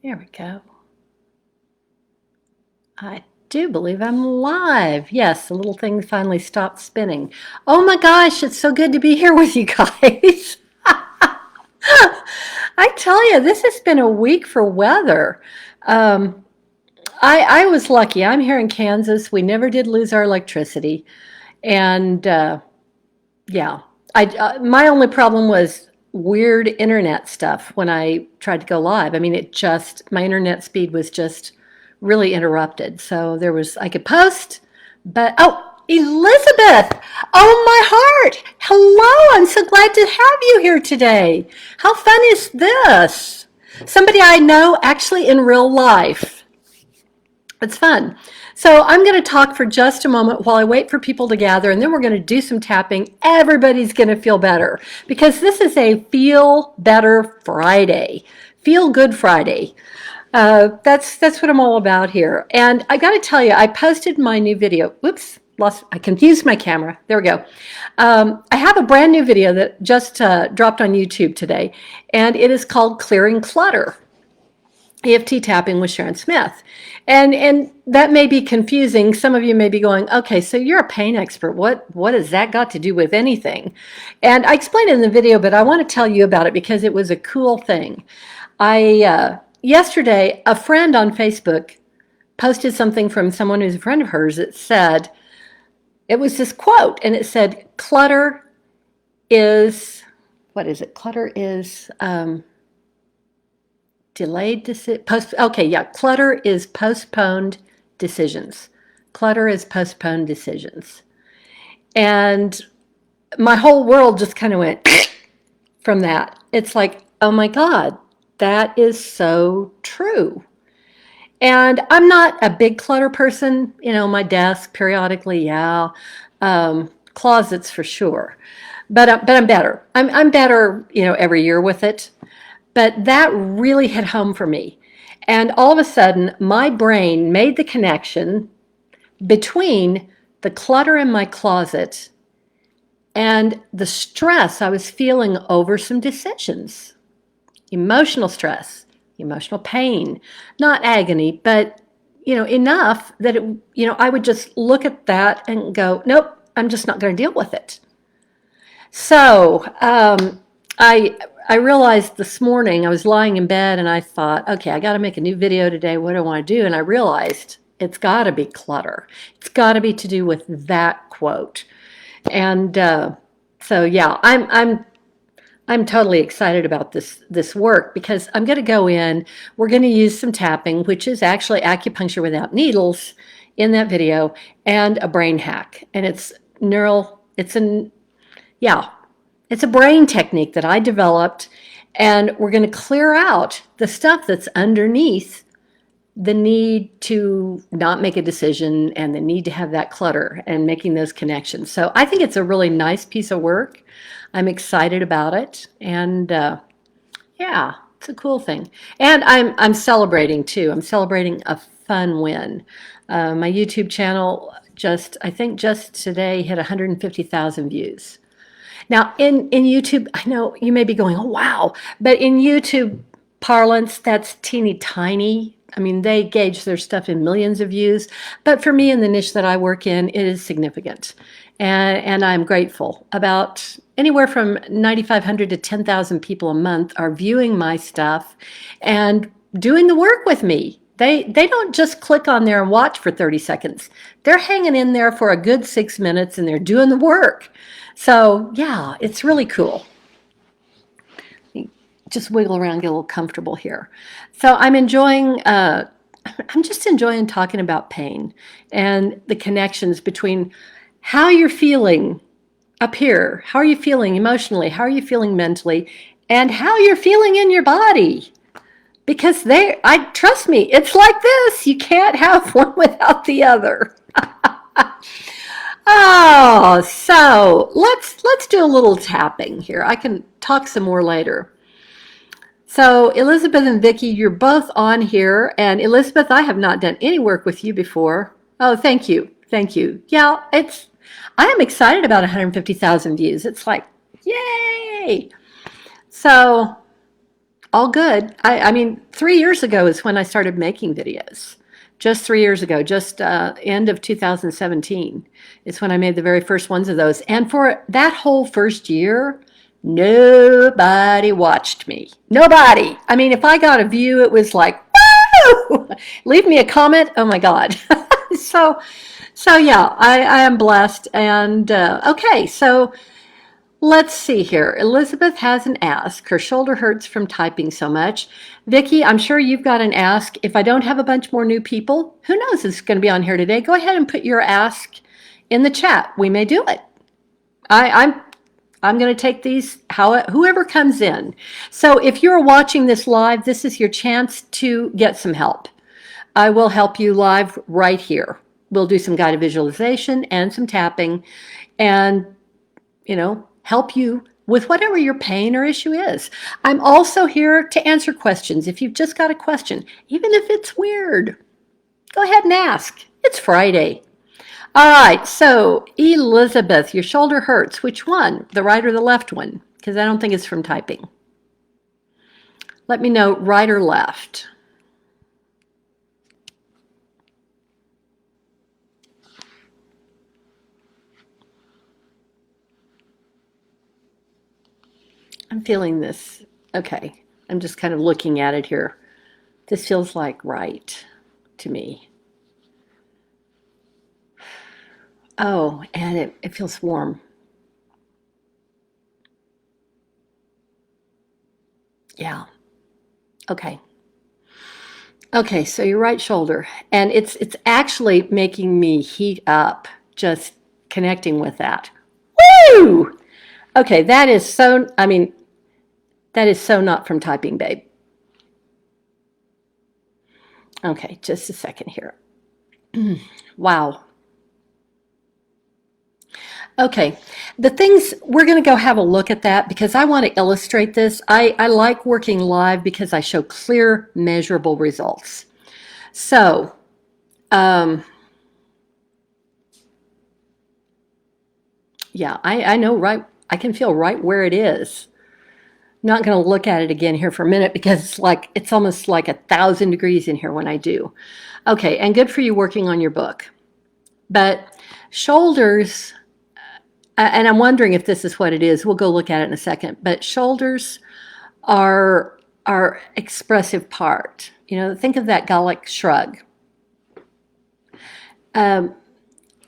There we go. I do believe I'm live. Yes, the little thing finally stopped spinning. Oh my gosh, it's so good to be here with you guys. I tell you, this has been a week for weather. Um, I was lucky. I'm here in Kansas. We never did lose our electricity. And yeah, my only problem was weird internet stuff when I tried to go live. I mean, my internet speed was just really interrupted. So I could post, but oh, Elizabeth, oh my heart, hello, I'm so glad to have you here today. How fun is this? Somebody I know actually in real life. It's fun. So I'm going to talk for just a moment while I wait for people to gather, and then we're going to do some tapping. Everybody's going to feel better because this is a Feel Better Friday, Feel Good Friday. That's what I'm all about here. And I got to tell you, I posted my new video. Whoops, I confused my camera. There we go. I have a brand new video that just dropped on YouTube today, and it is called Clearing Clutter. EFT tapping with Sharon Smith. And that may be confusing. Some of you may be going, okay, so you're a pain expert. What has that got to do with anything? And I explained it in the video, but I want to tell you about it because it was a cool thing. Yesterday, a friend on Facebook posted something from someone who's a friend of hers that said, it was this quote, and it said, clutter is, what is it? Clutter is, delayed decision. Okay, yeah. Clutter is postponed decisions. Clutter is postponed decisions. And my whole world just kind of went from that. It's like, oh my God, that is so true. And I'm not a big clutter person. You know, my desk periodically, yeah. Closets for sure. But I'm better. I'm better, every year with it. But that really hit home for me. And all of a sudden, my brain made the connection between the clutter in my closet and the stress I was feeling over some decisions. Emotional stress, emotional pain, not agony, but enough that I would just look at that and go, nope, I'm just not going to deal with it. So I realized this morning I was lying in bed and I thought, okay, I got to make a new video today. What do I want to do? And I realized it's got to be clutter. It's got to be to do with that quote. And so yeah, I'm totally excited about this work because I'm going to go in. We're going to use some tapping, which is actually acupuncture without needles, in that video, and a brain hack. And it's neural. It's a brain technique that I developed, and we're going to clear out the stuff that's underneath the need to not make a decision and the need to have that clutter and making those connections. So I think it's a really nice piece of work. I'm excited about it, and yeah, it's a cool thing. And I'm celebrating too. I'm celebrating a fun win. My YouTube channel I think just today hit 150,000 views. Now, in YouTube, I know you may be going, oh, wow. But in YouTube parlance, that's teeny tiny. I mean, they gauge their stuff in millions of views. But for me, in the niche that I work in, it is significant. And I'm grateful. About anywhere from 9,500 to 10,000 people a month are viewing my stuff and doing the work with me. They don't just click on there and watch for 30 seconds. They're hanging in there for a good 6 minutes and they're doing the work. So yeah, it's really cool. Just wiggle around, get a little comfortable here. So I'm just enjoying talking about pain and the connections between how you're feeling up here, how are you feeling emotionally, how are you feeling mentally, and how you're feeling in your body. Because trust me, it's like this. You can't have one without the other. Oh, so let's do a little tapping here. I can talk some more later. So Elizabeth and Vicki, you're both on here, and Elizabeth, I have not done any work with you before. Oh, thank you, thank you. Yeah, I am excited about 150,000 views. It's like, yay! So All good. I mean, 3 years ago is when I started making videos. Just 3 years ago, just end of 2017 is when I made the very first ones of those. And for that whole first year, nobody watched me. Nobody. I mean, if I got a view, it was like, woo! Leave me a comment. Oh my God. so, so yeah, I am blessed. And okay, so let's see here. Elizabeth has an ask. Her shoulder hurts from typing so much. Vicki, I'm sure you've got an ask. If I don't have a bunch more new people, who knows who's going to be on here today? Go ahead and put your ask in the chat. We may do it. I'm going to take these whoever comes in. So if you're watching this live, this is your chance to get some help. I will help you live right here. We'll do some guided visualization and some tapping, and help you with whatever your pain or issue is. I'm also here to answer questions. If you've just got a question, even if it's weird, go ahead and ask. It's Friday. All right, so Elizabeth, your shoulder hurts. Which one? The right or the left one? Because I don't think it's from typing. Let me know, right or left. I'm feeling this. Okay, I'm just kind of looking at it here. This feels like right to me. Oh, and it feels warm. Yeah. Okay. Okay, so your right shoulder, and it's actually making me heat up just connecting with that. Woo! Okay, that is so, I mean, that is so not from typing, babe. Okay, just a second here. Wow. Okay, the things, we're going to go have a look at that because I want to illustrate this. I like working live because I show clear, measurable results. So, yeah, I know right, I can feel right where it is. Not going to look at it again here for a minute because it's almost like 1,000 degrees in here when I do. Okay, and good for you working on your book. But shoulders, and I'm wondering if this is what it is. We'll go look at it in a second. But shoulders are our expressive part. Think of that Gallic shrug. And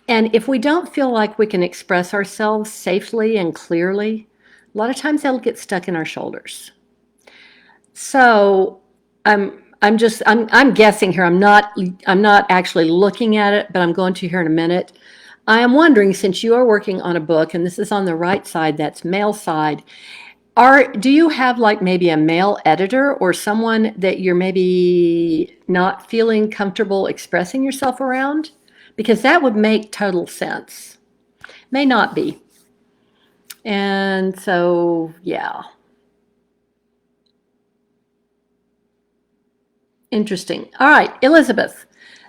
if we don't feel like we can express ourselves safely and clearly, a lot of times that'll get stuck in our shoulders. So I'm guessing here. I'm not actually looking at it, but I'm going to here in a minute. I am wondering, since you are working on a book, and this is on the right side, that's male side, do you have like maybe a male editor or someone that you're maybe not feeling comfortable expressing yourself around? Because that would make total sense. May not be. And so, yeah. Interesting. All right, Elizabeth,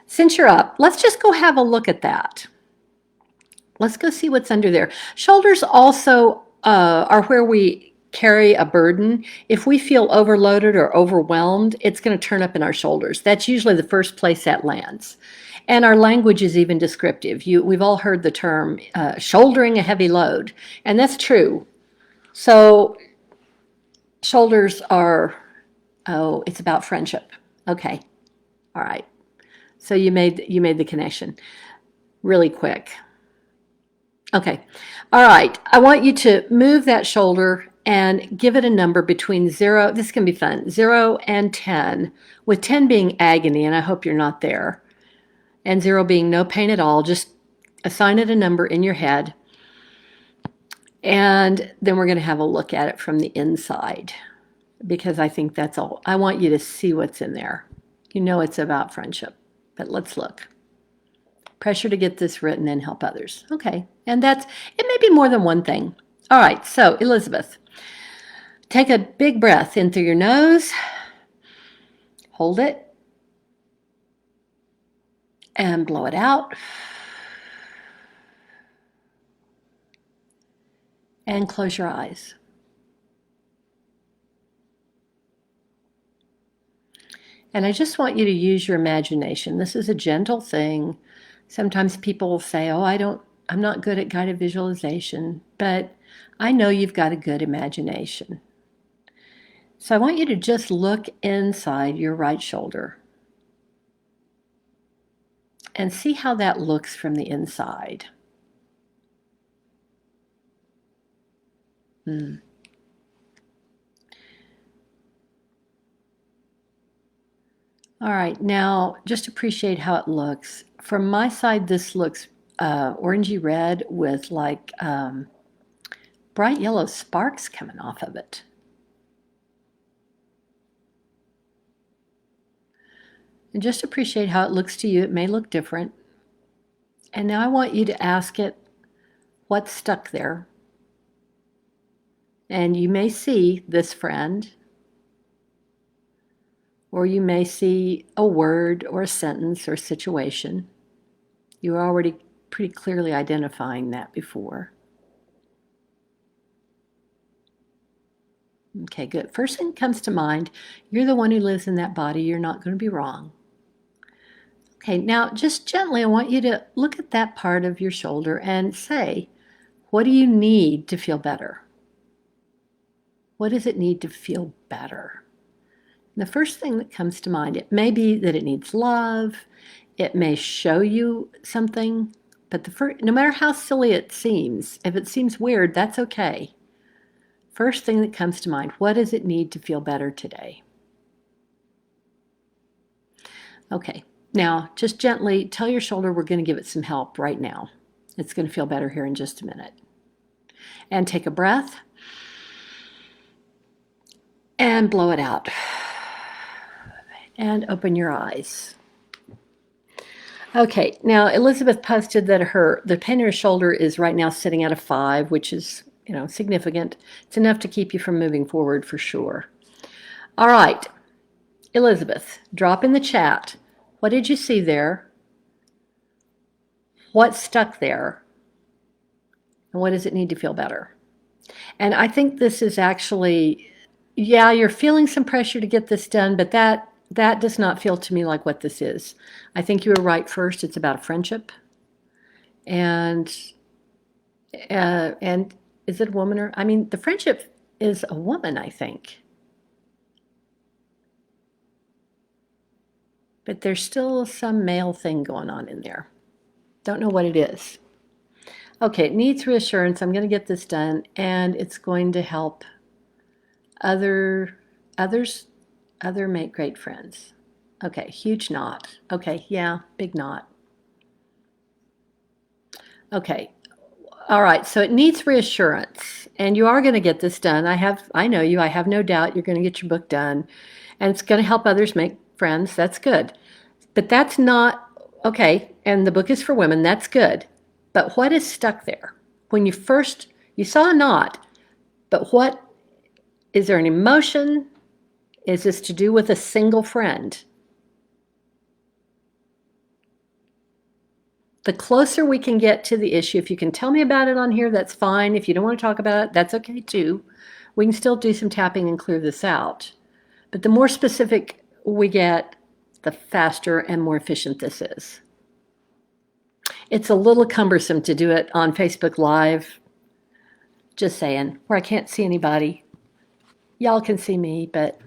since you're up, let's just go have a look at that. Let's go see what's under there. Shoulders also are where we carry a burden. If we feel overloaded or overwhelmed, it's going to turn up in our shoulders. That's usually the first place that lands. And our language is even descriptive. We've all heard the term shouldering a heavy load, and that's true. So shoulders are, oh, it's about friendship. Okay. All right. So you made the connection really quick. Okay. All right. I want you to move that shoulder and give it a number between 0, this can be fun, 0 and 10, with 10 being agony, and I hope you're not there, and 0 being no pain at all. Just assign it a number in your head, and then we're going to have a look at it from the inside, because I think that's all. I want you to see what's in there. It's about friendship, but let's look. Pressure to get this written and help others. Okay, and it may be more than one thing. All right, so Elizabeth, take a big breath in through your nose, hold it, and blow it out. And close your eyes. And I just want you to use your imagination. This is a gentle thing. Sometimes people will say, "Oh, I'm not good at guided visualization," but I know you've got a good imagination. So I want you to just look inside your right shoulder and see how that looks from the inside. Hmm. All right, now just appreciate how it looks. From my side, this looks orangey red with like bright yellow sparks coming off of it. And just appreciate how it looks to you. It may look different. And now I want you to ask it what's stuck there. And you may see this friend, or you may see a word or a sentence or situation. You're already pretty clearly identifying that before. Okay, good. First thing that comes to mind, you're the one who lives in that body. You're not going to be wrong. Okay, now just gently, I want you to look at that part of your shoulder and say, what do you need to feel better? What does it need to feel better? And the first thing that comes to mind, it may be that it needs love. It may show you something, but no matter how silly it seems, if it seems weird, that's okay. First thing that comes to mind, what does it need to feel better today? Okay, now just gently tell your shoulder we're going to give it some help right now. It's going to feel better here in just a minute. And take a breath and blow it out. And open your eyes. Okay, now Elizabeth posted that the pain in her shoulder is right now sitting at a 5, which is, significant. It's enough to keep you from moving forward for sure. All right, Elizabeth, drop in the chat. What did you see there? What's stuck there? And what does it need to feel better? And I think this is actually, yeah, you're feeling some pressure to get this done, but that does not feel to me like what this is. I think you were right first. It's about a friendship. And is it a woman or, the friendship is a woman, I think. But there's still some male thing going on in there. Don't know what it is. Okay, it needs reassurance. I'm going to get this done, and it's going to help others make great friends. Okay, huge knot. Okay, yeah, big knot. Okay, all right, so it needs reassurance, and you are going to get this done. I know you. I have no doubt you're going to get your book done, and it's going to help others make friends. That's good. But that's not, okay, and the book is for women. That's good. But what is stuck there? When you saw a knot, but is there an emotion? Is this to do with a single friend? The closer we can get to the issue, if you can tell me about it on here, that's fine. If you don't want to talk about it, that's okay too. We can still do some tapping and clear this out. But the more specific we get, the faster and more efficient this is. It's a little cumbersome to do it on Facebook Live, just saying, where I can't see anybody. Y'all can see me, but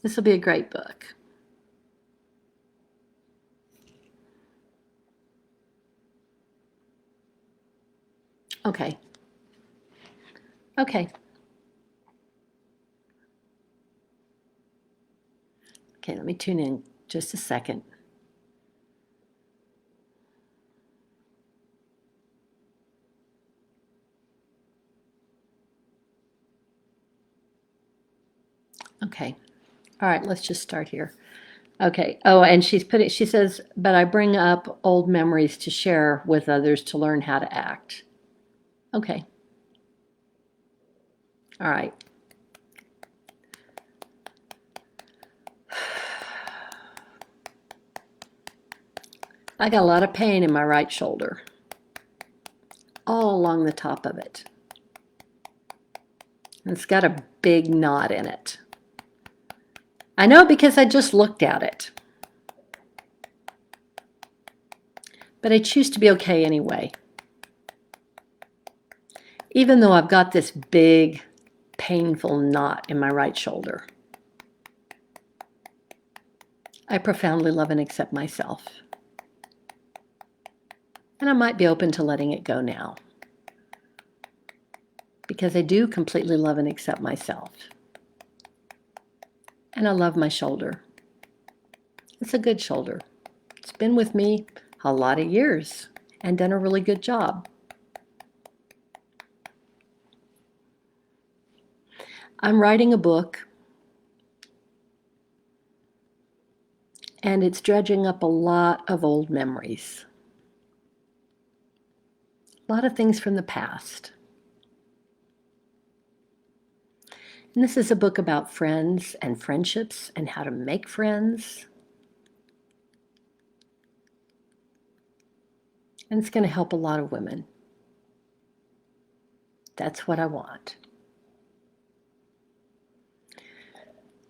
this will be a great book. Okay. Okay. Okay, let me tune in just a second. Okay. All right, let's just start here. Okay. Oh, and she says, but I bring up old memories to share with others to learn how to act. Okay. All right. I got a lot of pain in my right shoulder, all along the top of it. And it's got a big knot in it. I know because I just looked at it. But I choose to be okay anyway. Even though I've got this big, painful knot in my right shoulder. I profoundly love and accept myself. And I might be open to letting it go now. Because I do completely love and accept myself. And I love my shoulder. It's a good shoulder. It's been with me a lot of years and done a really good job. I'm writing a book, and it's dredging up a lot of old memories. A lot of things from the past. And this is a book about friends and friendships and how to make friends. And it's going to help a lot of women. That's what I want.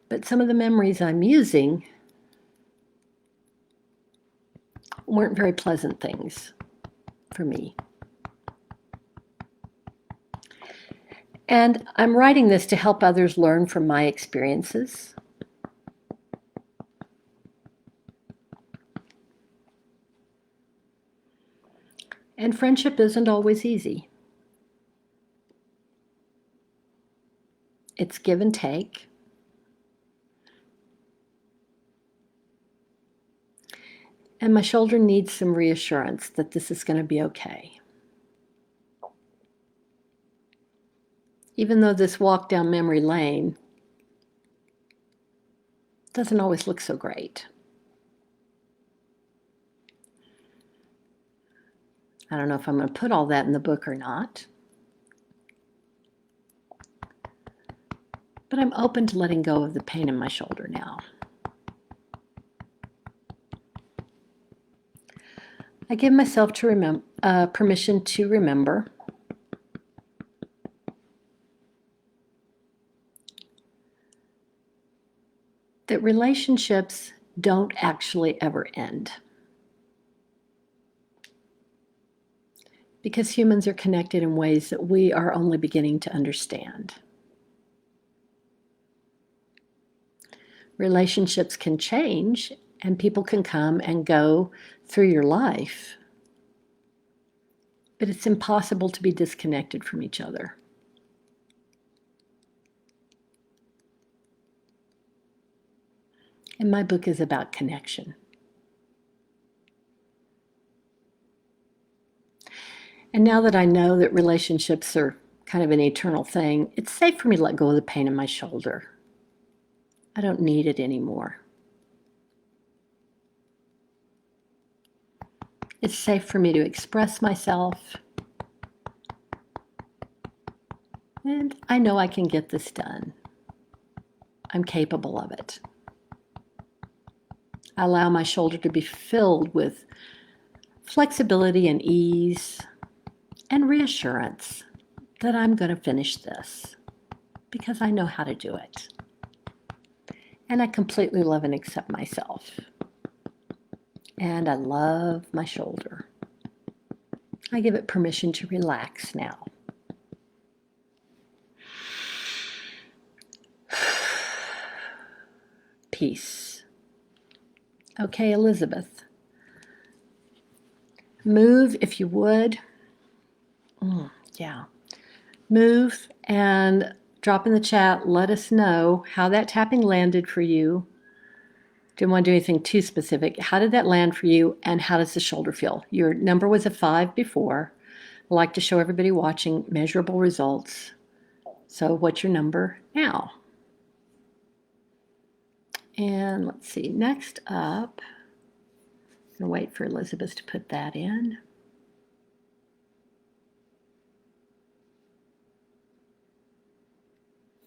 But some of the memories I'm using weren't very pleasant things for me. And I'm writing this to help others learn from my experiences. And friendship isn't always easy. It's give and take. And my shoulder needs some reassurance that this is going to be okay. Even though this walk down memory lane doesn't always look so great. I don't know if I'm going to put all that in the book or not. But I'm open to letting go of the pain in my shoulder now. I give myself permission to remember that relationships don't actually ever end. Because humans are connected in ways that we are only beginning to understand. Relationships can change and people can come and go through your life, but it's impossible to be disconnected from each other. And my book is about connection. And now that I know that relationships are kind of an eternal thing, it's safe for me to let go of the pain in my shoulder. I don't need it anymore. It's safe for me to express myself. And I know I can get this done. I'm capable of it. I allow my shoulder to be filled with flexibility and ease and reassurance that I'm going to finish this because I know how to do it. And I completely love and accept myself. And I love my shoulder. I give it permission to relax now. Peace. Okay, Elizabeth. Move if you would. Yeah. Move and drop in the chat. Let us know how that tapping landed for you. Didn't want to do anything too specific. How did that land for you and how does the shoulder feel? Your number was a 5 before. I like to show everybody watching measurable results. So what's your number now? And let's see, next up, I'm going to wait for Elizabeth to put that in.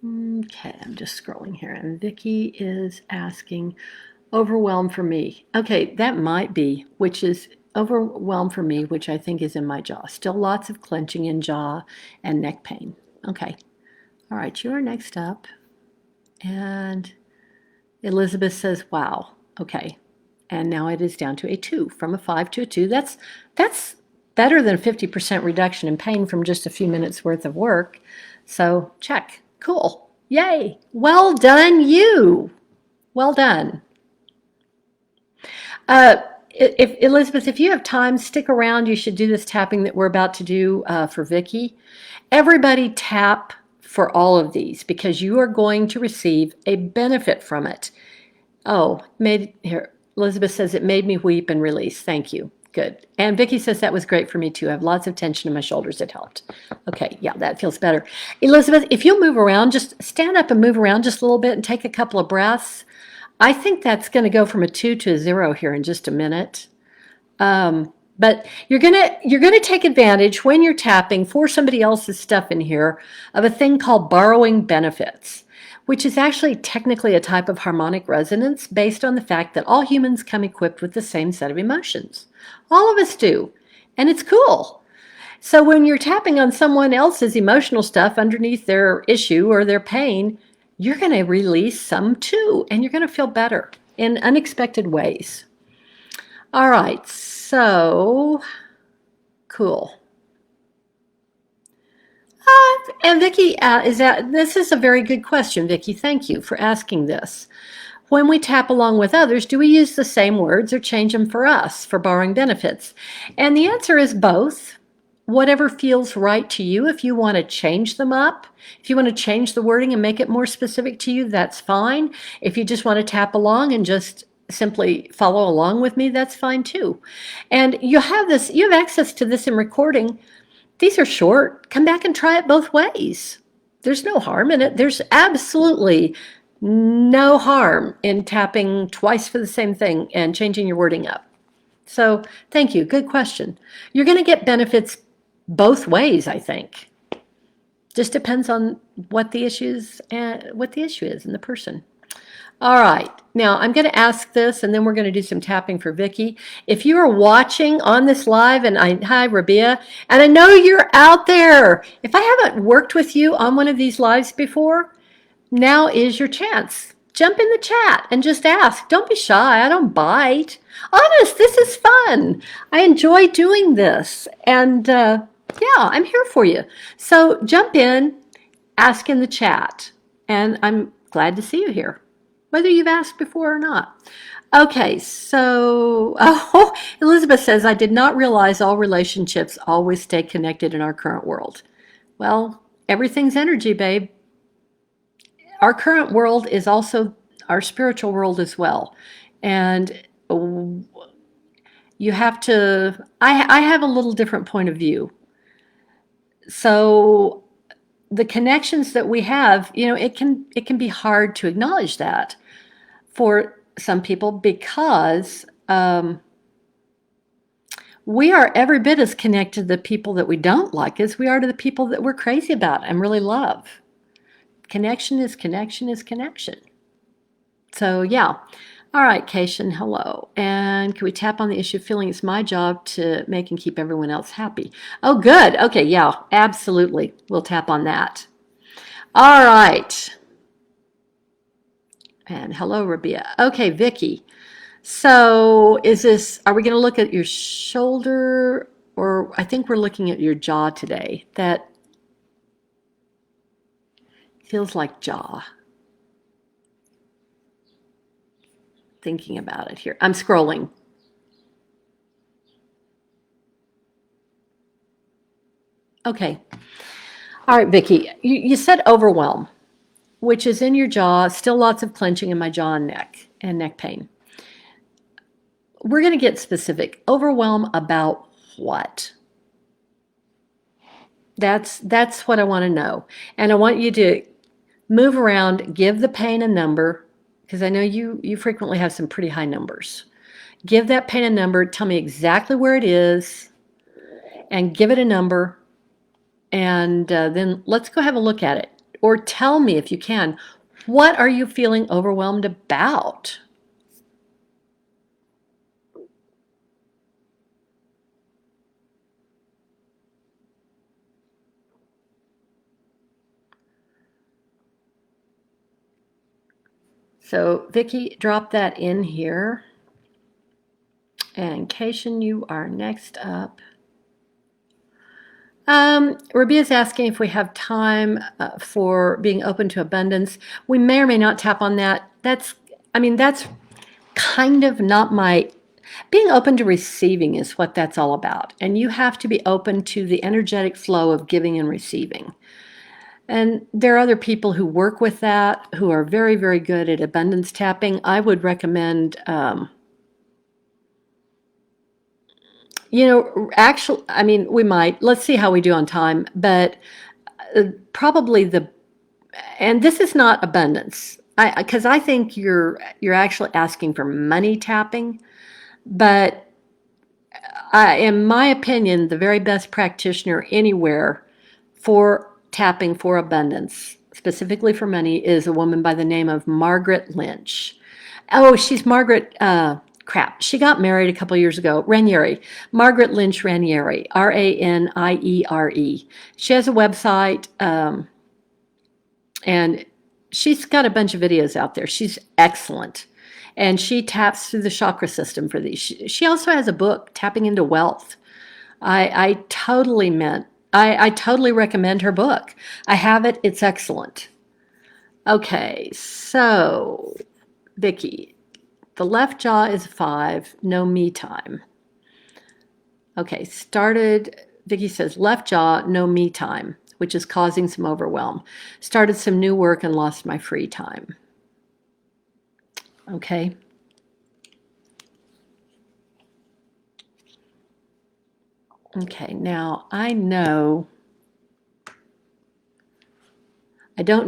Okay, I'm just scrolling here, and Vicki is asking, overwhelmed for me. Okay, that might be, which is overwhelmed for me, which I think is in my jaw. Still lots of clenching in jaw and neck pain. Okay, all right, you are next up. And Elizabeth says, wow, okay. And now it is down to a 2, from a 5 to a 2. That's better than a 50% reduction in pain from just a few minutes worth of work. So check. Cool. Yay. Well done, you. Well done. If Elizabeth, if you have time, stick around. You should do this tapping that we're about to do for Vicky. Everybody tap for all of these because you are going to receive a benefit from it. Oh, made here. Elizabeth says it made me weep and release. Thank you. Good. And Vicky says that was great for me too. I have lots of tension in my shoulders. It helped. Okay, yeah, that feels better. Elizabeth, if you'll move around, just stand up and move around just a little bit and take a couple of breaths. I think that's going to go from a 2 to a 0 here in just a minute. But you're gonna take advantage when you're tapping for somebody else's stuff in here of a thing called borrowing benefits, which is actually technically a type of harmonic resonance based on the fact that all humans come equipped with the same set of emotions. All of us do, and it's cool. So when you're tapping on someone else's emotional stuff underneath their issue or their pain, you're going to release some too, and you're going to feel better in unexpected ways. All right, so cool. And Vicki, this is a very good question, Vicki. Thank you for asking this. When we tap along with others, do we use the same words or change them for us for borrowing benefits? And the answer is both. Whatever feels right to you. If you want to change them up, if you want to change the wording and make it more specific to you, that's fine. If you just want to tap along and just simply follow along with me, that's fine too. And you have access to this in recording. These are short. Come back and try it both ways. There's no harm in it. There's absolutely no harm in tapping twice for the same thing and changing your wording up. So thank you. Good question. You're going to get benefits both ways, I think. Just depends on what the issue is and the person. All right, now I'm going to ask this, and then we're going to do some tapping for Vicky. If you are watching on this live, hi Rabia, and I know you're out there. If I haven't worked with you on one of these lives before, now is your chance. Jump in the chat and just ask. Don't be shy. I don't bite. Honest, this is fun. I enjoy doing this, and yeah, I'm here for you. So jump in, ask in the chat, and I'm glad to see you here, whether you've asked before or not. Okay, so Elizabeth says, I did not realize all relationships always stay connected in our current world. Well, everything's energy, babe. Our current world is also our spiritual world as well. And you have to, I have a little different point of view. So the connections that we have, it can be hard to acknowledge that for some people because we are every bit as connected to the people that we don't like as we are to the people that we're crazy about and really love. Connection is connection is connection. So yeah. All right, Cation, hello. And can we tap on the issue of feeling it's my job to make and keep everyone else happy? Oh, good. Okay, yeah, absolutely. We'll tap on that. All right. And hello, Rabia. Okay, Vicky. So are we going to look at your shoulder, or I think we're looking at your jaw today. That feels like jaw. Thinking about it here. I'm scrolling. Okay. All right, Vicki, you said overwhelm, which is in your jaw, still lots of clenching in my jaw and neck pain. We're going to get specific. Overwhelm about what? That's what I want to know. And I want you to move around, give the pain a number, because I know you frequently have some pretty high numbers. Give that pain a number, tell me exactly where it is, and give it a number, and then let's go have a look at it. Or tell me, if you can, what are you feeling overwhelmed about? So Vicki, drop that in here. And Cation, you are next up. Rabia is asking if we have time for being open to abundance. We may or may not tap on that. That's kind of not my. Being open to receiving is what that's all about. And you have to be open to the energetic flow of giving and receiving. And there are other people who work with that who are very, very good at abundance tapping. I would recommend, actually, we might. Let's see how we do on time. But probably and this is not abundance, because I think you're actually asking for money tapping. But in my opinion, the very best practitioner anywhere for tapping for abundance, specifically for money, is a woman by the name of Margaret Lynch. Oh, she's Margaret. Crap. She got married a couple years ago. Ranieri. Margaret Lynch Ranieri. Raniere. She has a website, and she's got a bunch of videos out there. She's excellent. And she taps through the chakra system for these. She also has a book, Tapping into Wealth. I totally I totally recommend her book. I have it. It's excellent. Okay, so Vicki, the left jaw is 5, no me time. Okay, Vicki says left jaw, no me time, which is causing some overwhelm. Started some new work and lost my free time. Okay. Okay, now I don't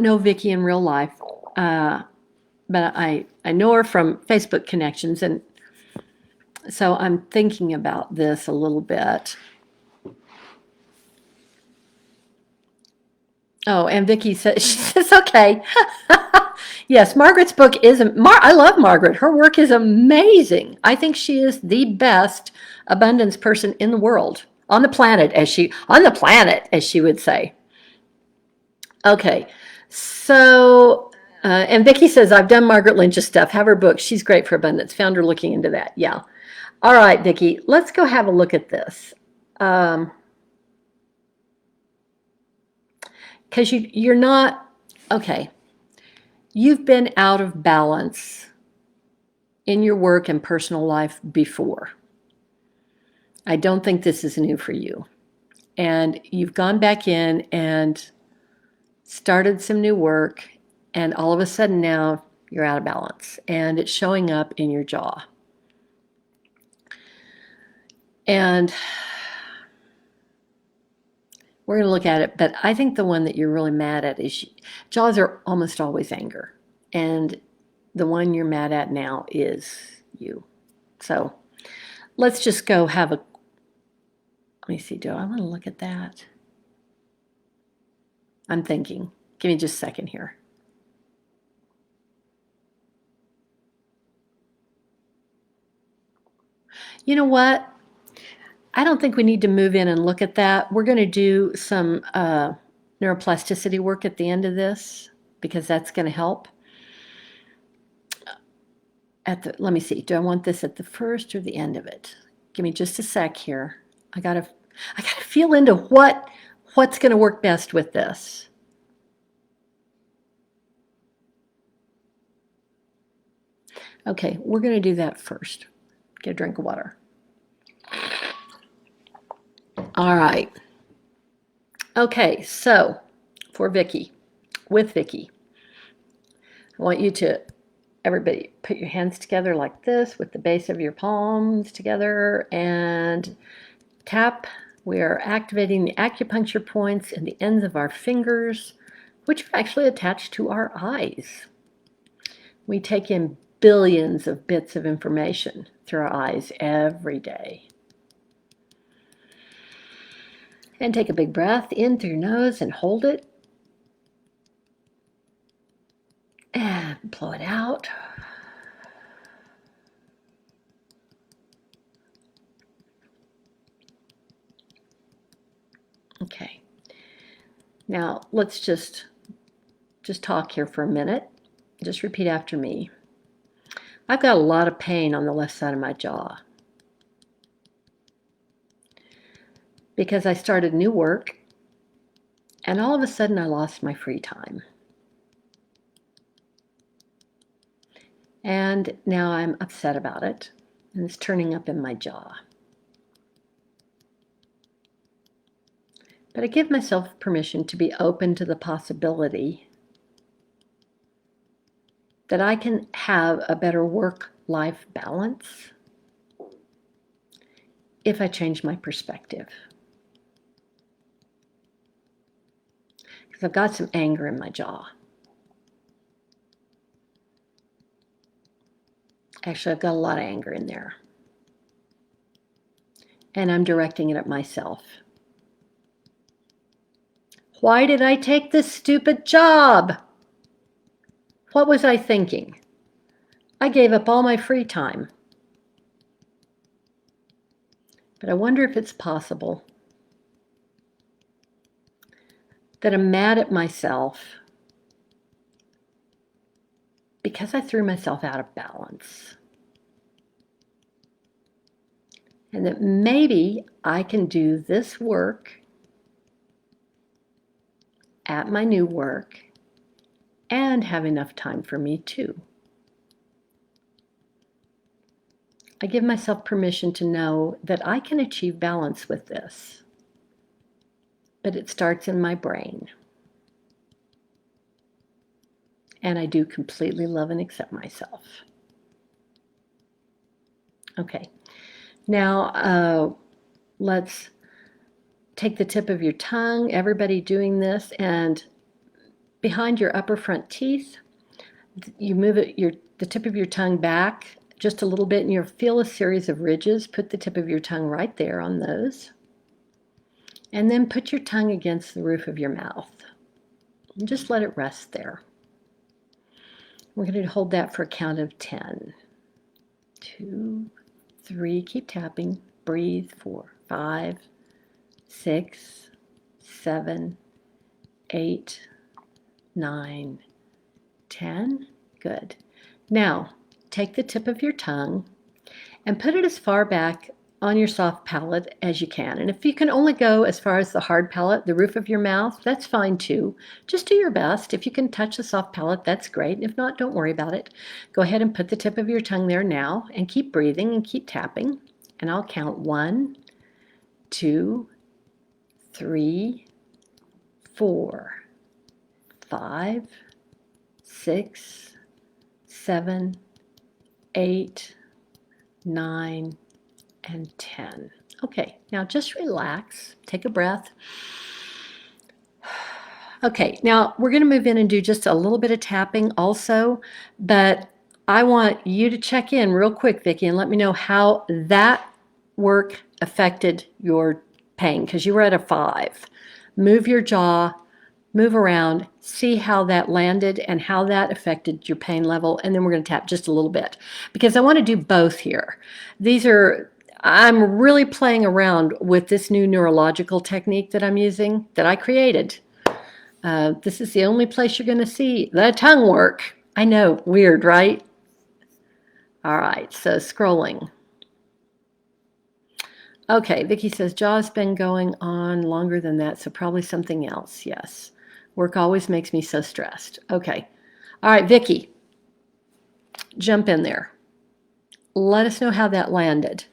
know Vicki in real life, but I know her from Facebook connections, and so I'm thinking about this a little bit. Oh, and Vicki says, she says, okay. Yes, Margaret's book I love Margaret. Her work is amazing. I think she is the best abundance person in the world, on the planet, as she would say. Okay, so, and Vicki says, I've done Margaret Lynch's stuff. Have her book. She's great for abundance. Found her looking into that. Yeah. All right, Vicki, let's go have a look at this. Because you're not, okay, you've been out of balance in your work and personal life before. I don't think this is new for you. And you've gone back in and started some new work, and all of a sudden now you're out of balance, and it's showing up in your jaw. And we're going to look at it, but I think the one that you're really mad at is jaws are almost always anger. And the one you're mad at now is you. So let's just go have let me see, do I want to look at that? I'm thinking. Give me just a second here. You know what? I don't think we need to move in and look at that. We're going to do some neuroplasticity work at the end of this, because that's going to help. Let me see. Do I want this at the first or the end of it? Give me just a sec here. I gotta feel into what's going to work best with this. Okay, we're going to do that first. Get a drink of water. All right. Okay, so for Vicki, with Vicki, I want you to, everybody, put your hands together like this with the base of your palms together and tap. We are activating the acupuncture points in the ends of our fingers, which are actually attached to our eyes. We take in billions of bits of information through our eyes every day. And take a big breath in through your nose and hold it. And blow it out. Okay. Now let's just talk here for a minute. Just repeat after me. I've got a lot of pain on the left side of my jaw because I started new work and all of a sudden I lost my free time. And now I'm upset about it and it's turning up in my jaw. But I give myself permission to be open to the possibility that I can have a better work-life balance if I change my perspective. Because I've got some anger in my jaw. Actually, I've got a lot of anger in there. And I'm directing it at myself. Why did I take this stupid job? What was I thinking? I gave up all my free time. But I wonder if it's possible that I'm mad at myself because I threw myself out of balance. And that maybe I can do this work at my new work and have enough time for me too. I give myself permission to know that I can achieve balance with this, but it starts in my brain. And I do completely love and accept myself. Okay, now let's take the tip of your tongue, everybody doing this, and behind your upper front teeth, you move the tip of your tongue back just a little bit and you'll feel a series of ridges. Put the tip of your tongue right there on those. And then put your tongue against the roof of your mouth. And just let it rest there. We're going to hold that for a count of 10. 2, 3, keep tapping. Breathe. 4, 5, 6, 7, 8, 9, 10. Good. Now, take the tip of your tongue and put it as far back on your soft palate as you can. And if you can only go as far as the hard palate, the roof of your mouth, that's fine too. Just do your best. If you can touch the soft palate, that's great. If not, don't worry about it. Go ahead and put the tip of your tongue there now and keep breathing and keep tapping. And I'll count 1, 2, 3, 4, 5, 6, 7, 8, 9, and 10. Okay, now just relax, take a breath. Okay, now we're going to move in and do just a little bit of tapping also, but I want you to check in real quick, Vicki, and let me know how that work affected your pain, because you were at a 5. Move your jaw, move around, see how that landed and how that affected your pain level, and then we're going to tap just a little bit because I want to do both here. I'm really playing around with this new neurological technique that I'm using, that I created. This is the only place you're going to see the tongue work. I know, weird, right? All right, so scrolling. Okay, Vicki says, jaw's been going on longer than that, so probably something else. Yes. Work always makes me so stressed. Okay. All right, Vicki, jump in there. Let us know how that landed.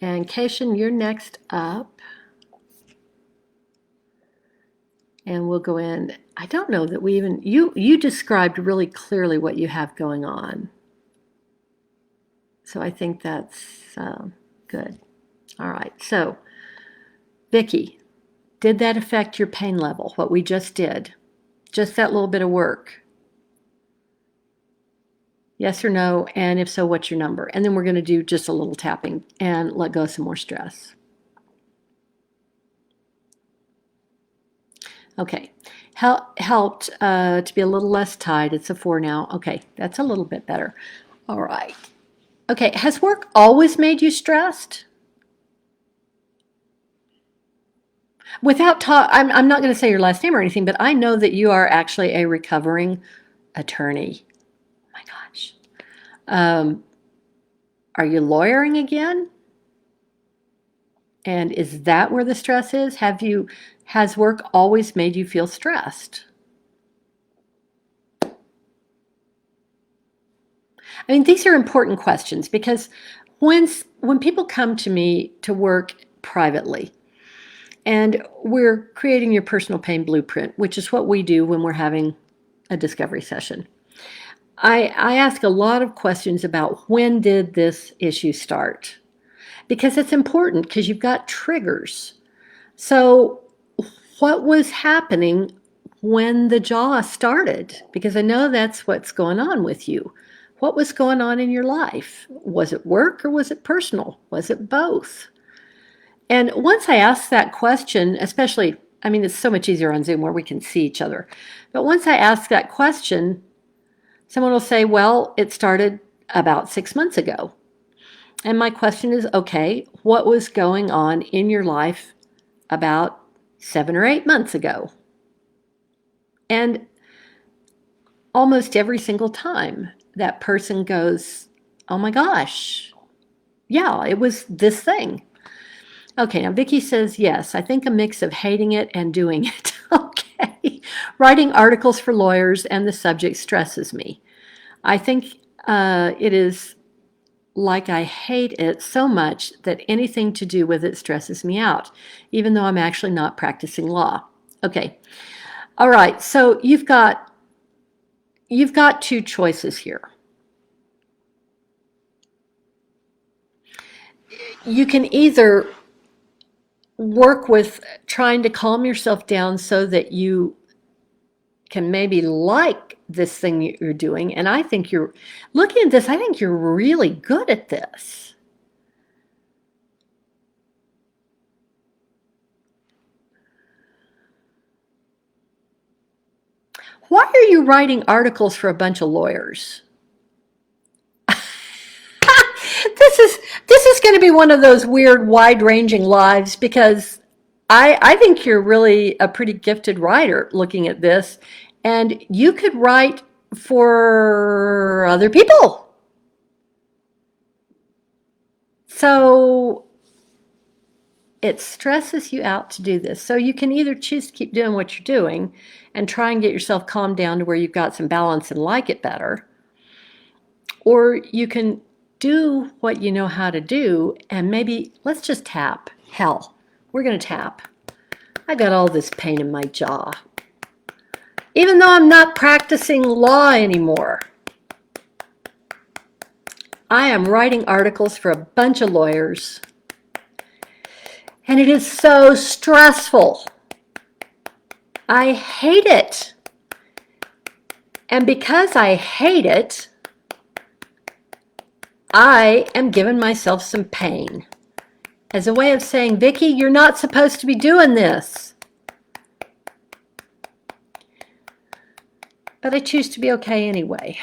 And Kaishan, you're next up. And we'll go in. I don't know that we even, you described really clearly what you have going on. So I think that's good. All right, so Vicki, did that affect your pain level, what we just did? Just that little bit of work? Yes or no? And if so, what's your number? And then we're going to do just a little tapping and let go of some more stress. Okay, helped to be a little less tight. It's a 4 now. Okay, that's a little bit better. All right. Okay, has work always made you stressed? I'm not going to say your last name or anything, but I know that you are actually a recovering attorney. Oh my gosh. Um, are you lawyering again? And is that where the stress is? Has work always made you feel stressed? I mean, these are important questions because when people come to me to work privately, and we're creating your personal pain blueprint, which is what we do when we're having a discovery session. I ask a lot of questions about when did this issue start? Because it's important because you've got triggers. So, what was happening when the jaw started? Because I know that's what's going on with you. What was going on in your life? Was it work or was it personal? Was it both? And once I ask that question, especially, I mean, it's so much easier on Zoom where we can see each other. But once I ask that question, someone will say, well, it started about 6 months ago. And my question is, okay, what was going on in your life about 7 or 8 months ago? And almost every single time that person goes, oh my gosh, yeah, it was this thing. Okay, now Vicky says, yes, I think a mix of hating it and doing it. Okay. Writing articles for lawyers and the subject stresses me. I think it is like I hate it so much that anything to do with it stresses me out, even though I'm actually not practicing law. Okay. All right. So you've got two choices here. You can either work with trying to calm yourself down so that you can maybe like this thing you're doing. And I think you're looking at this, I think you're really good at this. Why are you writing articles for a bunch of lawyers? this is this is going to be one of those weird, wide-ranging lives because I think you're really a pretty gifted writer looking at this, and you could write for other people. So it stresses you out to do this. So you can either choose to keep doing what you're doing and try and get yourself calmed down to where you've got some balance and like it better, or you can do what you know how to do and maybe let's just tap. Hell, we're going to tap. I got all this pain in my jaw. Even though I'm not practicing law anymore, I am writing articles for a bunch of lawyers, and it is so stressful. I hate it. And because I hate it, I am giving myself some pain as a way of saying, Vicki, you're not supposed to be doing this. But I choose to be okay anyway.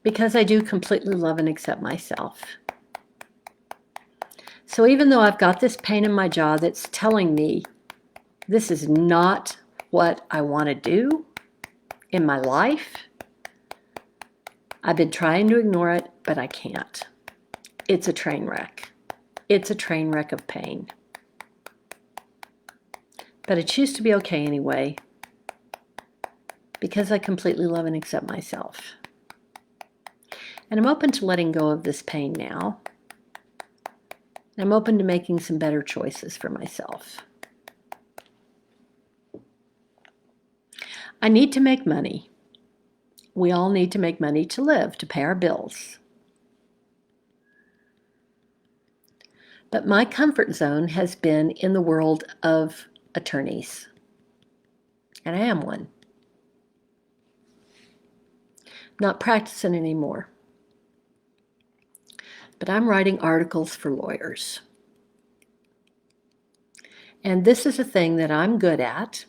Because I do completely love and accept myself. So even though I've got this pain in my jaw that's telling me this is not what I want to do in my life, I've been trying to ignore it, but I can't. It's a train wreck. It's a train wreck of pain. But I choose to be okay anyway because I completely love and accept myself. And I'm open to letting go of this pain now. I'm open to making some better choices for myself. I need to make money. We all need to make money to live, to pay our bills. But my comfort zone has been in the world of attorneys. And I am one. Not practicing anymore. But I'm writing articles for lawyers. And this is a thing that I'm good at,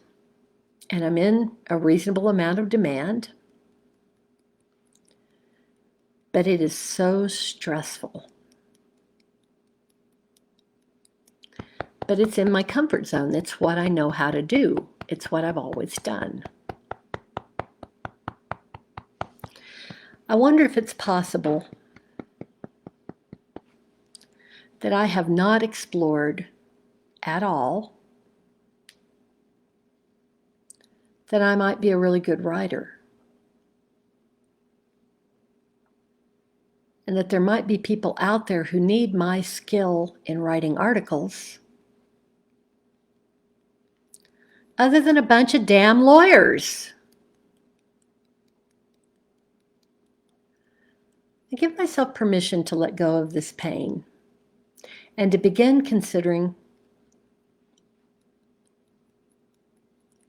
and I'm in a reasonable amount of demand. But it is so stressful. but it's in my comfort zone. It's what I know how to do. It's what I've always done. I wonder if it's possible that I have not explored at all that I might be a really good writer. And that there might be people out there who need my skill in writing articles, other than a bunch of damn lawyers. I give myself permission to let go of this pain and to begin considering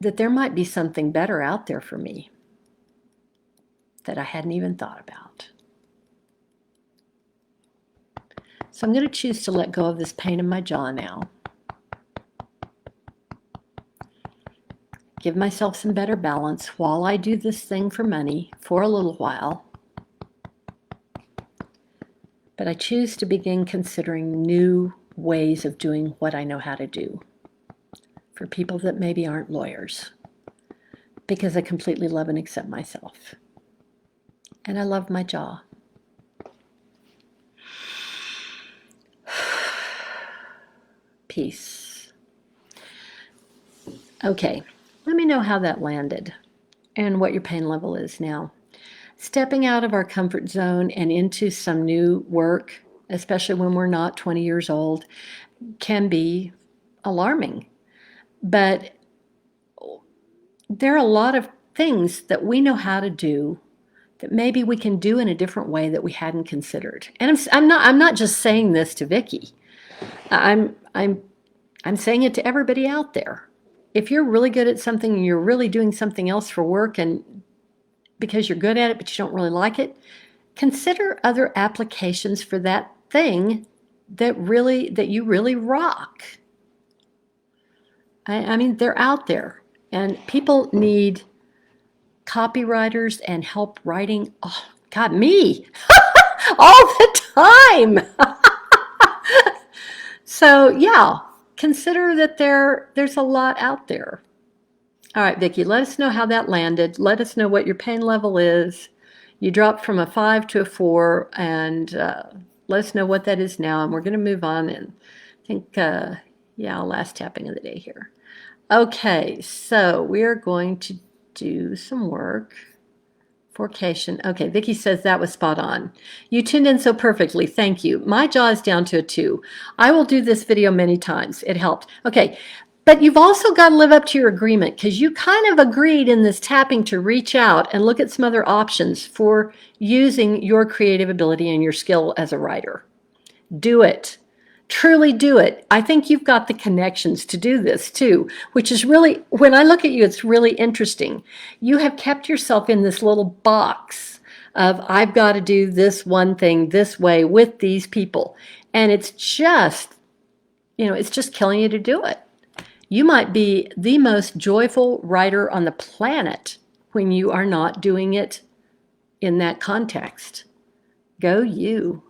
that there might be something better out there for me that I hadn't even thought about. So I'm going to choose to let go of this pain in my jaw now. Give myself some better balance while I do this thing for money for a little while. But I choose to begin considering new ways of doing what I know how to do for people that maybe aren't lawyers, because I completely love and accept myself. And I love my jaw. Peace. Okay, let me know how that landed and what your pain level is now. Stepping out of our comfort zone and into some new work, especially when we're not 20 years old, can be alarming. But there are a lot of things that we know how to do that maybe we can do in a different way that we hadn't considered. And I'm not just saying this to Vicki. I'm saying it to everybody out there. If you're really good at something and you're really doing something else for work and because you're good at it but you don't really like it, consider other applications for that thing that you really rock. I mean, they're out there, and people need copywriters and help writing. Oh, God, me all the time. So yeah, consider that there's a lot out there. All right, Vicki, let us know how that landed. Let us know what your pain level is. You dropped from a 5 to a 4, and let us know what that is now. And we're going to move on, and I think, last tapping of the day here. Okay, so we are going to do some work. Forcation. Okay, Vicki says that was spot on. You tuned in so perfectly. Thank you. My jaw is down to a 2. I will do this video many times. It helped. Okay, but you've also got to live up to your agreement, because you kind of agreed in this tapping to reach out and look at some other options for using your creative ability and your skill as a writer. Do it. Truly do it. I think you've got the connections to do this too, which is really, when I look at you, it's really interesting. You have kept yourself in this little box of, I've got to do this one thing this way with these people. And it's just killing you to do it. You might be the most joyful writer on the planet when you are not doing it in that context. Go you.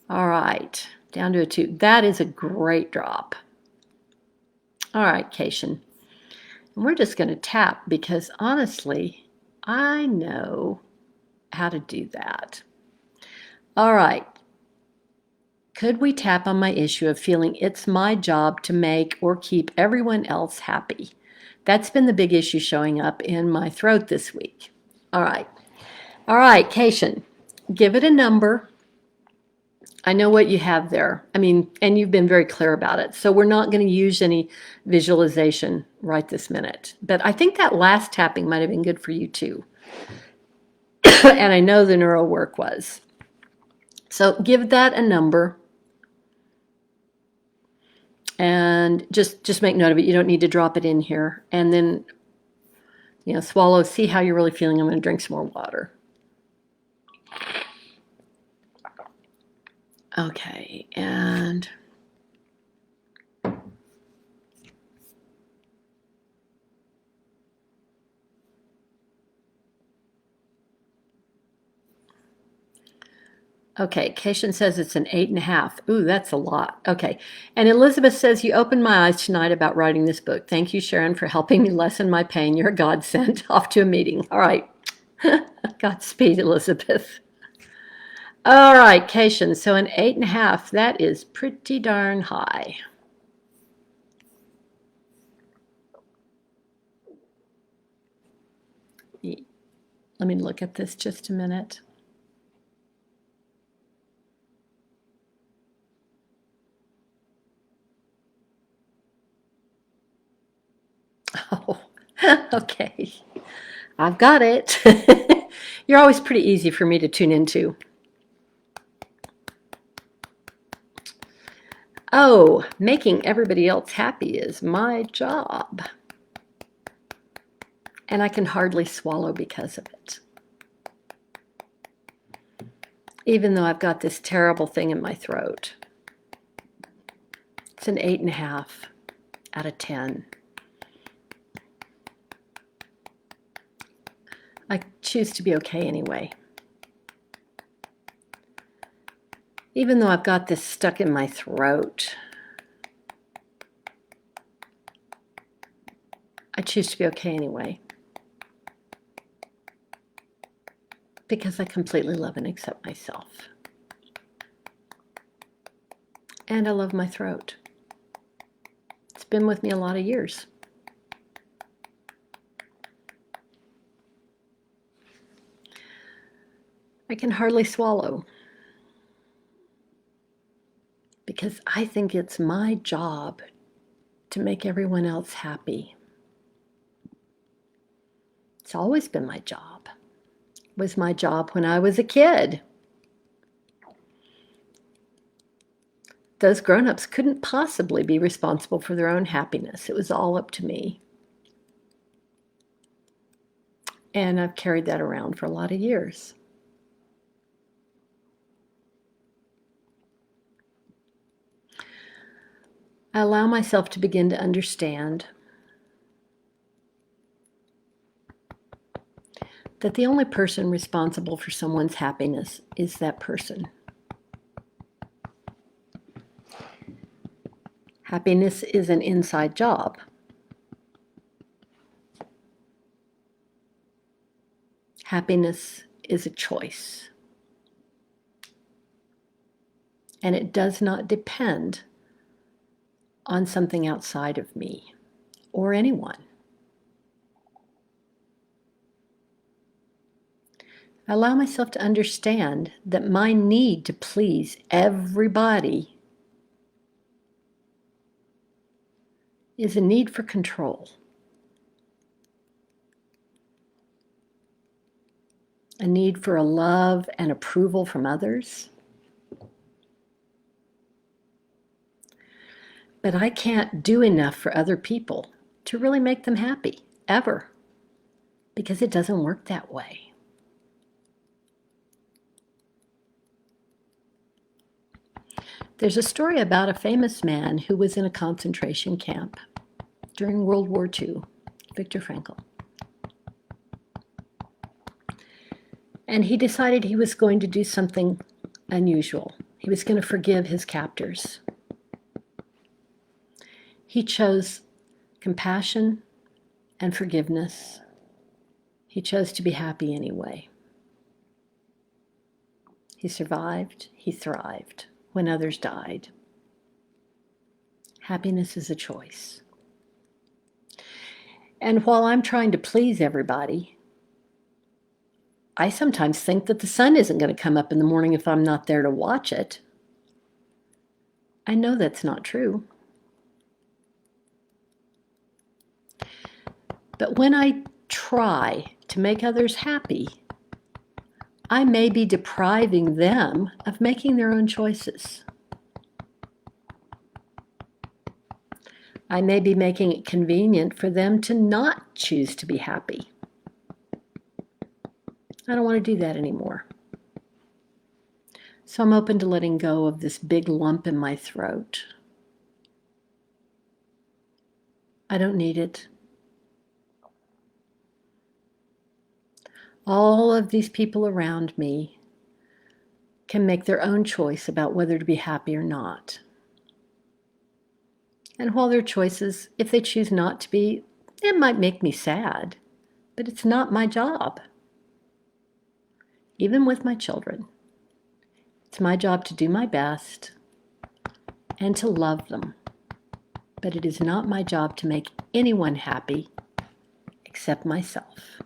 All right, down to a 2. That is a great drop. All right, Cation. And we're just going to tap because honestly, I know how to do that. All right. Could we tap on my issue of feeling it's my job to make or keep everyone else happy? That's been the big issue showing up in my throat this week. All right. All right, Cation. Give it a number. I know what you have there. I mean, and you've been very clear about it. So we're not going to use any visualization right this minute. But I think that last tapping might have been good for you too. And I know the neuro work was. So give that a number. And just make note of it. You don't need to drop it in here. And then, swallow, see how you're really feeling. I'm going to drink some more water. Okay, and Okay, Cation says it's an 8.5. Ooh, that's a lot. Okay. And Elizabeth says, you opened my eyes tonight about writing this book. Thank you, Sharon, for helping me lessen my pain. You're a godsend. Off to a meeting. All right. Godspeed, Elizabeth. All right, Cation. So an 8.5. That is pretty darn high. Let me look at this just a minute. Oh, okay. I've got it. You're always pretty easy for me to tune into. Oh, making everybody else happy is my job. And I can hardly swallow because of it. Even though I've got this terrible thing in my throat. It's an 8.5 out of 10. I choose to be okay anyway. Even though I've got this stuck in my throat, I choose to be okay anyway. Because I completely love and accept myself. And I love my throat. It's been with me a lot of years. I can hardly swallow. Because I think it's my job to make everyone else happy. It's always been my job. It was my job when I was a kid. Those grown-ups couldn't possibly be responsible for their own happiness. It was all up to me. And I've carried that around for a lot of years. I allow myself to begin to understand that the only person responsible for someone's happiness is that person. Happiness is an inside job. Happiness is a choice. And it does not depend on something outside of me or anyone. I allow myself to understand that my need to please everybody is a need for control. A need for a love and approval from others. But I can't do enough for other people to really make them happy, ever, because it doesn't work that way. There's a story about a famous man who was in a concentration camp during World War II, Viktor Frankl. And he decided he was going to do something unusual. He was going to forgive his captors. He chose compassion and forgiveness. He chose to be happy anyway. He survived, he thrived when others died. Happiness is a choice. And while I'm trying to please everybody, I sometimes think that the sun isn't going to come up in the morning if I'm not there to watch it. I know that's not true. But when I try to make others happy, I may be depriving them of making their own choices. I may be making it convenient for them to not choose to be happy. I don't want to do that anymore. So I'm open to letting go of this big lump in my throat. I don't need it. All of these people around me can make their own choice about whether to be happy or not. And while their choices, if they choose not to be, it might make me sad, but it's not my job. Even with my children, it's my job to do my best and to love them. But it is not my job to make anyone happy except myself.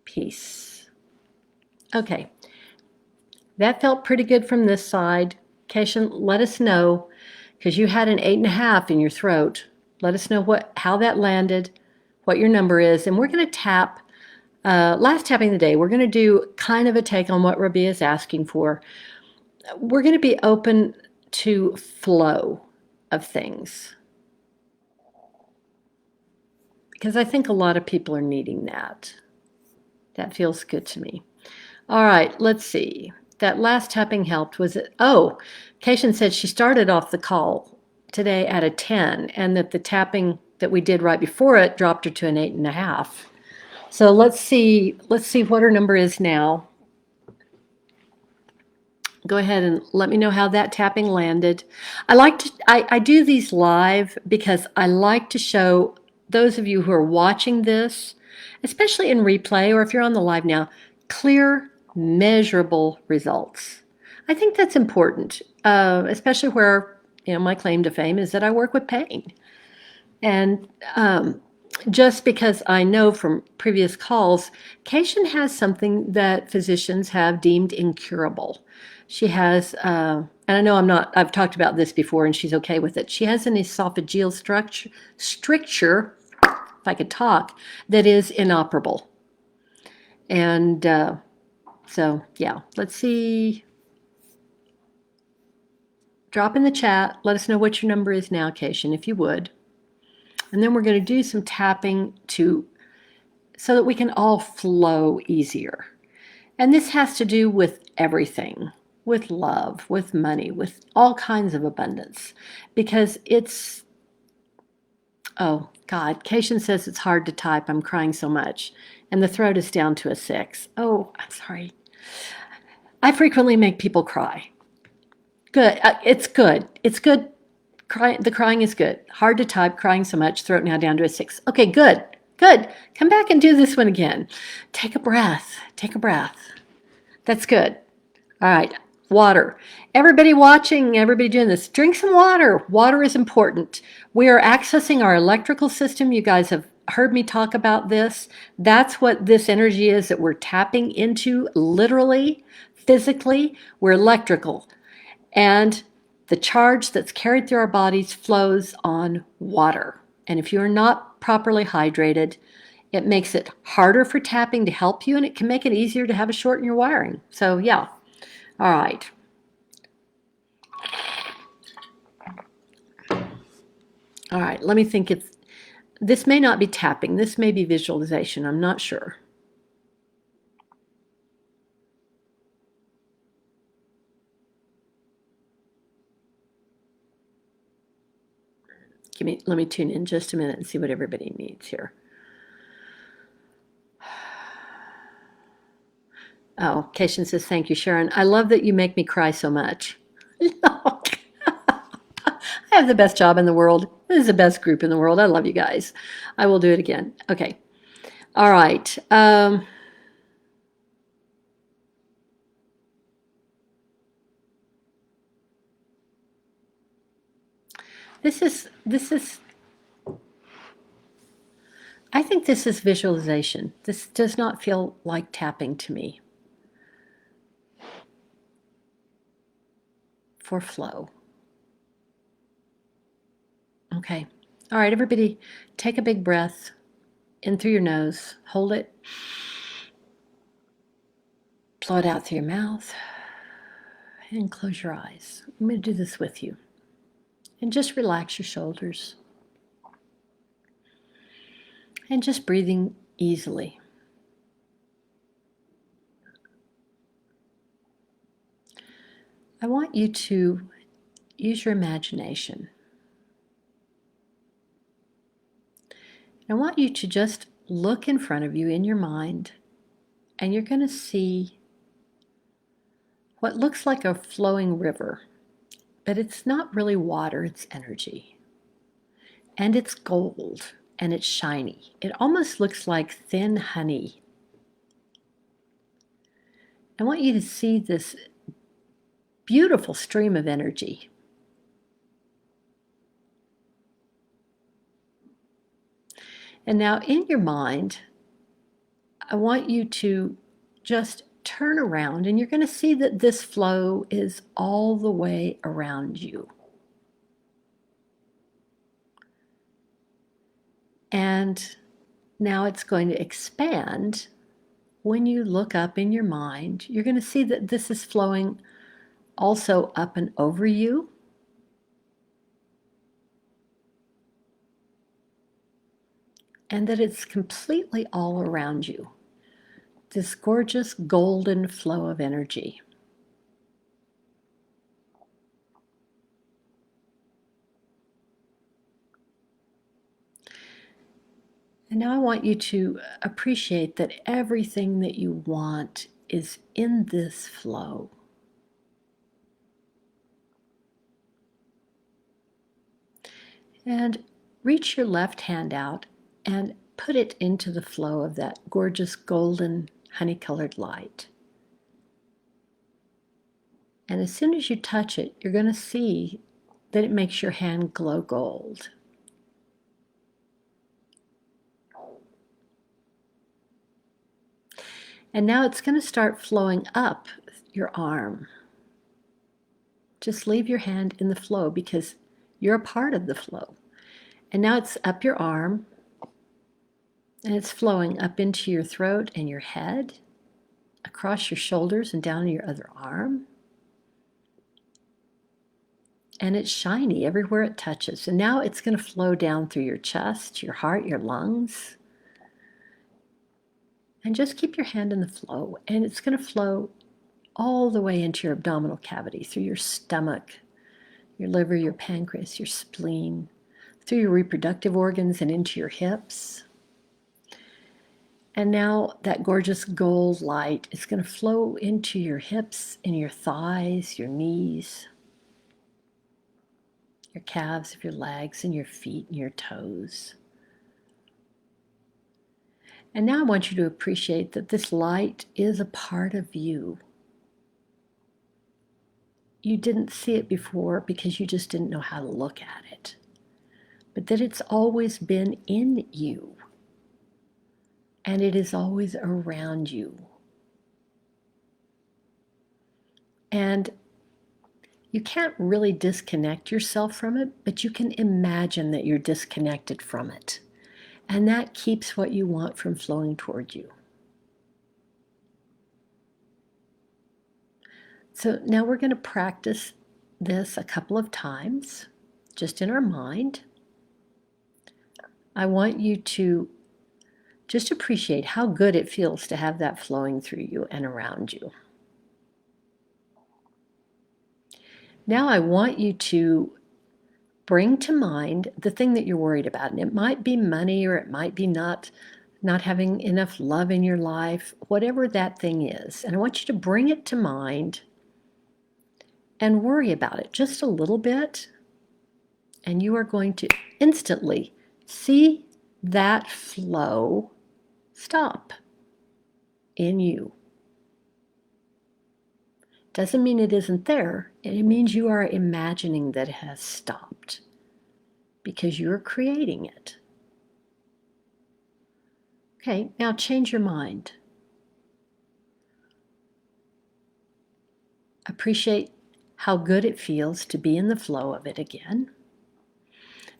Peace. Okay, that felt pretty good from this side. Cation, let us know, because you had an 8.5 in your throat. Let us know how that landed, what your number is, and we're going to tap. Last tapping of the day, we're going to do kind of a take on what Rabia is asking for. We're going to be open to flow of things, because I think a lot of people are needing that. That feels good to me. All right, let's see. That last tapping helped. Was it? Oh, Cation said she started off the call today at a 10, and that the tapping that we did right before it dropped her to an 8.5. So let's see what her number is now. Go ahead and let me know how that tapping landed. I do these live because I like to show those of you who are watching this, especially in replay or if you're on the live now, clear, measurable results. I think that's important, especially where my claim to fame is that I work with pain. And just because I know from previous calls, Cation has something that physicians have deemed incurable. She has, and I know I've talked about this before and she's okay with it. She has an esophageal stricture, if I could talk, that is inoperable. And so, yeah, let's see. Drop in the chat. Let us know what your number is now, Cation, if you would. And then we're going to do some tapping so that we can all flow easier. And this has to do with everything, with love, with money, with all kinds of abundance. Because oh God, Cation says it's hard to type. I'm crying so much. And the throat is down to a 6. Oh, I'm sorry. I frequently make people cry. Good. It's good. It's good. The crying is good. Hard to type, crying so much, throat now down to a 6. Okay, good. Good. Come back and do this one again. Take a breath. Take a breath. That's good. All right. Water. Everybody watching, everybody doing this, drink some water. Water is important. We are accessing our electrical system. You guys have heard me talk about this. That's what this energy is that we're tapping into, literally, physically. We're electrical. And the charge that's carried through our bodies flows on water. And if you're not properly hydrated, it makes it harder for tapping to help you, and it can make it easier to have a short in your wiring. So, yeah. All right. All right, let me think if this may not be tapping. This may be visualization. I'm not sure. Let me tune in just a minute and see what everybody needs here. Oh, Cation says, thank you, Sharon. I love that you make me cry so much. I have the best job in the world. This is the best group in the world. I love you guys. I will do it again. Okay. All right. This is, I think this is visualization. This does not feel like tapping to me. For flow. Okay. All right, everybody, take a big breath in through your nose. Hold it. Blow it out through your mouth. And close your eyes. I'm going to do this with you. And just relax your shoulders. And just breathing easily. I want you to use your imagination. I want you to just look in front of you in your mind, and you're going to see what looks like a flowing river, but it's not really water, it's energy. And it's gold and it's shiny. It almost looks like thin honey. I want you to see this beautiful stream of energy. And now in your mind, I want you to just turn around, and you're going to see that this flow is all the way around you. And now it's going to expand. When you look up in your mind, you're going to see that this is flowing also up and over you. And that it's completely all around you. This gorgeous golden flow of energy. And now I want you to appreciate that everything that you want is in this flow. And reach your left hand out and put it into the flow of that gorgeous golden honey-colored light. And as soon as you touch it, you're going to see that it makes your hand glow gold. And now it's going to start flowing up your arm. Just leave your hand in the flow because you're a part of the flow. And now it's up your arm, and it's flowing up into your throat and your head, across your shoulders and down your other arm. And it's shiny everywhere it touches. And now it's going to flow down through your chest, your heart, your lungs. And just keep your hand in the flow, and it's going to flow all the way into your abdominal cavity, through your stomach, your liver, your pancreas, your spleen, through your reproductive organs and into your hips. And now that gorgeous gold light is going to flow into your hips and your thighs, your knees, your calves of your legs and your feet and your toes. And now I want you to appreciate that this light is a part of you. You didn't see it before because you just didn't know how to look at it. But that it's always been in you. And it is always around you. And you can't really disconnect yourself from it, but you can imagine that you're disconnected from it. And that keeps what you want from flowing toward you. So now we're going to practice this a couple of times, just in our mind. I want you to just appreciate how good it feels to have that flowing through you and around you. Now I want you to bring to mind the thing that you're worried about. And it might be money, or it might be not having enough love in your life, whatever that thing is. And I want you to bring it to mind and worry about it just a little bit. And you are going to instantly see that flow stop in you. Doesn't mean it isn't there. It means you are imagining that it has stopped because you're creating it. Okay, now change your mind. Appreciate how good it feels to be in the flow of it again.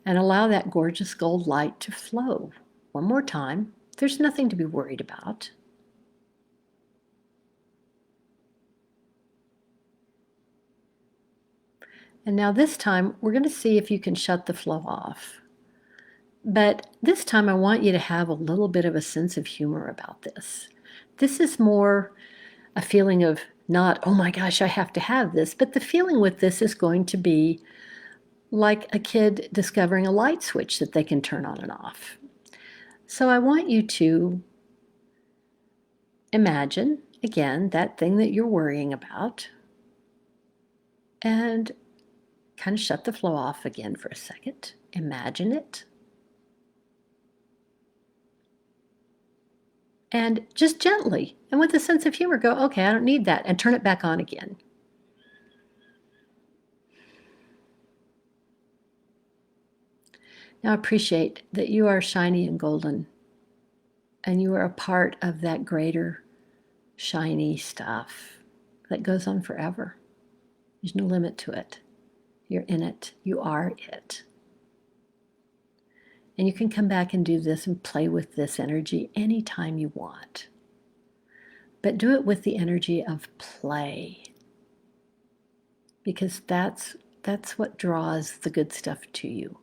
And allow that gorgeous gold light to flow. One more time. There's nothing to be worried about. And now this time, we're going to see if you can shut the flow off. But this time I want you to have a little bit of a sense of humor about this. This is more a feeling of not, oh my gosh, I have to have this, but the feeling with this is going to be like a kid discovering a light switch that they can turn on and off. So I want you to imagine, again, that thing that you're worrying about and kind of shut the flow off again for a second. Imagine it. And just gently and with a sense of humor go, okay, I don't need that, and turn it back on again. Now appreciate that you are shiny and golden, and you are a part of that greater shiny stuff that goes on forever. There's no limit to it. You're in it. You are it. And you can come back and do this and play with this energy anytime you want. But do it with the energy of play, because that's what draws the good stuff to you.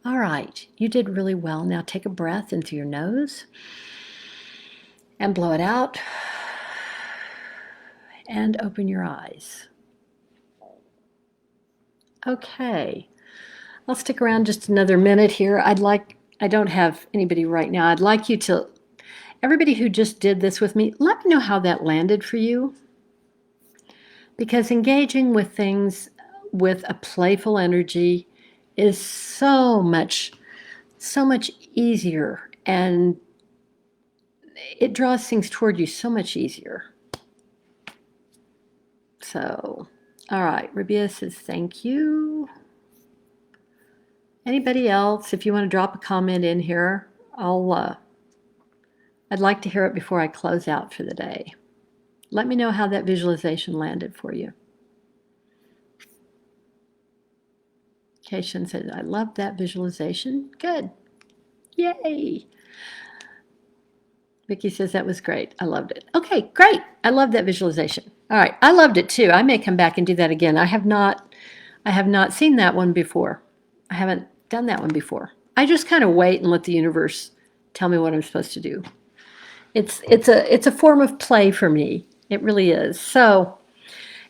All right, you did really well. Now take a breath in through your nose and blow it out and open your eyes. Okay, I'll stick around just another minute here. I don't have anybody right now. I'd like you to, everybody who just did this with me, let me know how that landed for you. Because engaging with things with a playful energy is so much easier, and it draws things toward you so much easier. So, all right, Rabia says thank you. Anybody else, if you want to drop a comment in here, I'd like to hear it before I close out for the day. Let me know how that visualization landed for you. Keishan said, I love that visualization. Good. Yay. Vicki says that was great. I loved it. Okay, great. I love that visualization. All right, I loved it too. I may come back and do that again. I have not seen that one before. I haven't done that one before. I just kind of wait and let the universe tell me what I'm supposed to do. It's a form of play for me. It really is. So,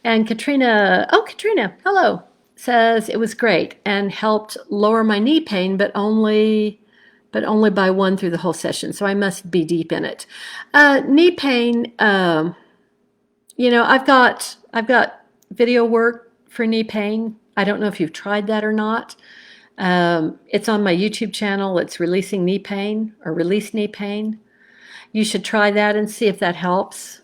and Katrina, hello, says it was great and helped lower my knee pain, but only by one through the whole session. So I must be deep in it. Knee pain, I've got video work for knee pain. I don't know if you've tried that or not. It's on my YouTube channel. It's Releasing Knee Pain or Release Knee Pain. You should try that and see if that helps.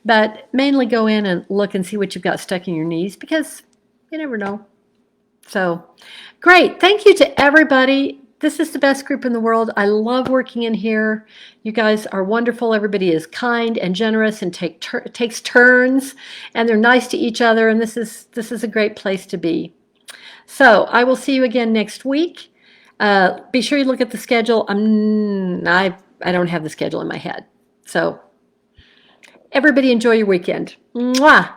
But mainly go in and look and see what you've got stuck in your knees, because you never know. So great. Thank you to everybody. This is the best group in the world. I love working in here. You guys are wonderful. Everybody is kind and generous and takes turns, and they're nice to each other. And this is a great place to be. So I will see you again next week. Be sure you look at the schedule. I don't have the schedule in my head. So everybody enjoy your weekend. Mwah!